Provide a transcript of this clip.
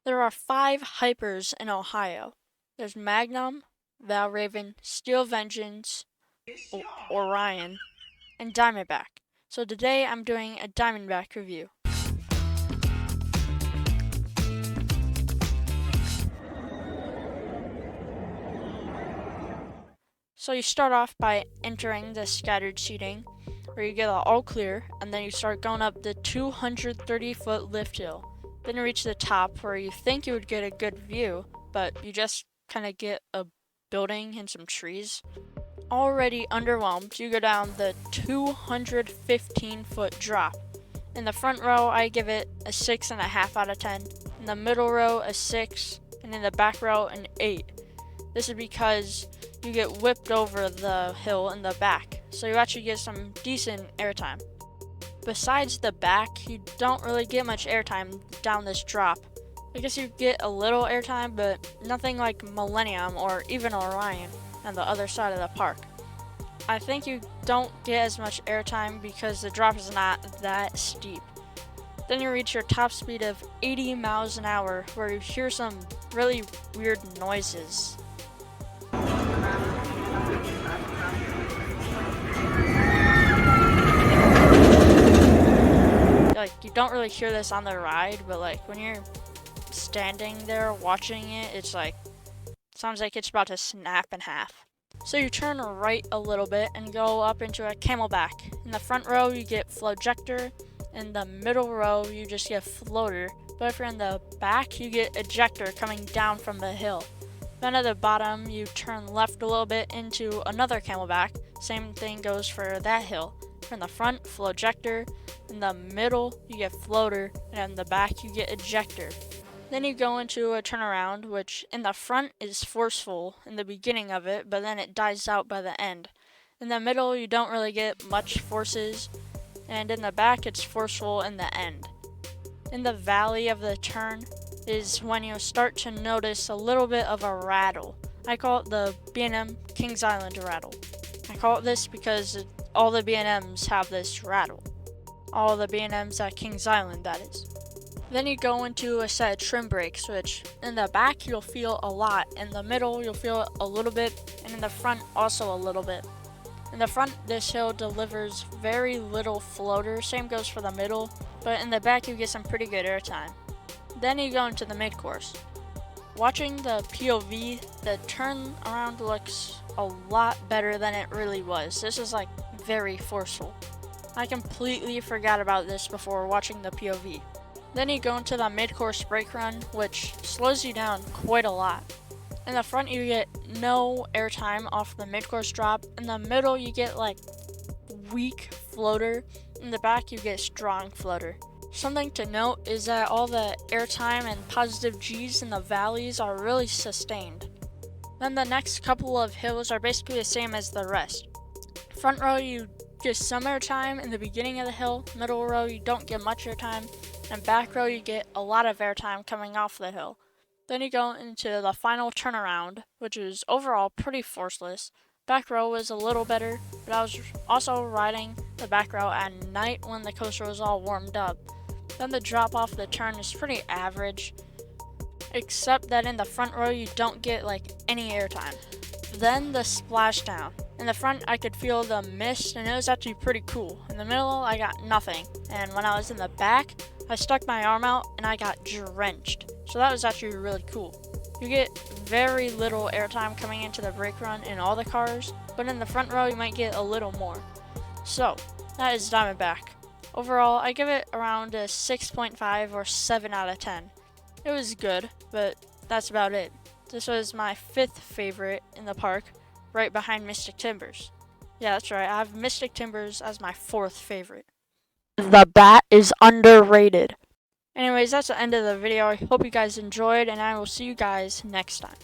There are 5 hypers in Ohio. There's Magnum, Valraven, Steel Vengeance, Orion, and Diamondback. So today I'm doing a Diamondback review. So you start off by entering the scattered seating, where you get all clear, and then you start going up the 230-foot lift hill. Then you reach the top where you think you would get a good view, but you just kind of get a building and some trees. Already underwhelmed, you go down the 215-foot drop. In the front row, I give it a 6.5 out of 10. In the middle row, a 6, and in the back row, an 8. This is because you get whipped over the hill in the back, so you actually get some decent airtime. Besides the back, you don't really get much airtime down this drop. I guess you get a little airtime, but nothing like Millennium or even Orion on the other side of the park. I think you don't get as much airtime because the drop is not that steep. Then you reach your top speed of 80 miles an hour, where you hear some really weird noises. Like, you don't really hear this on the ride, but like when you're standing there watching it, it's like, sounds like it's about to snap in half. So you turn right a little bit and go up into a camelback. In the front row you get flojector, in the middle row you just get floater, but if you're in the back you get ejector coming down from the hill. Then at the bottom you turn left a little bit into another camelback, same thing goes for that hill. From the front, flojector, in the middle you get floater, and in the back you get ejector. Then you go into a turnaround, which in the front is forceful in the beginning of it, but then it dies out by the end. In the middle you don't really get much forces, and in the back it's forceful in the end. In the valley of the turn is when you start to notice a little bit of a rattle. I call it the B&M Kings Island rattle. I call it this because all the B&Ms have this rattle. All the B&Ms at Kings Island, that is. Then you go into a set of trim brakes, which in the back you'll feel a lot, in the middle you'll feel a little bit, and in the front also a little bit. In the front, this hill delivers very little floater, same goes for the middle, but in the back you get some pretty good airtime. Then you go into the mid-course. Watching the POV, the turn around looks a lot better than it really was. This is like very forceful. I completely forgot about this before watching the POV. Then you go into the mid-course brake run, which slows you down quite a lot. In the front you get no airtime off the mid-course drop. In the middle you get like weak floater. In the back you get strong floater. Something to note is that all the airtime and positive G's in the valleys are really sustained. Then the next couple of hills are basically the same as the rest. Front row you get some airtime in the beginning of the hill, middle row you don't get much airtime, and back row you get a lot of airtime coming off the hill. Then you go into the final turnaround, which is overall pretty forceless. Back row was a little better, but I was also riding the back row at night when the coaster was all warmed up. Then the drop off the turn is pretty average, except that in the front row you don't get like any airtime. Then the splashdown. In the front I could feel the mist and it was actually pretty cool. In the middle I got nothing, and when I was in the back I stuck my arm out and I got drenched. So that was actually really cool. You get very little airtime coming into the brake run in all the cars, but in the front row you might get a little more. So that is Diamondback. Overall, I give it around a 6.5 or 7 out of 10. It was good, but that's about it. This was my 5th favorite in the park, right behind Mystic Timbers. Yeah, that's right, I have Mystic Timbers as my 4th favorite. The bat is underrated. Anyways, that's the end of the video. I hope you guys enjoyed, and I will see you guys next time.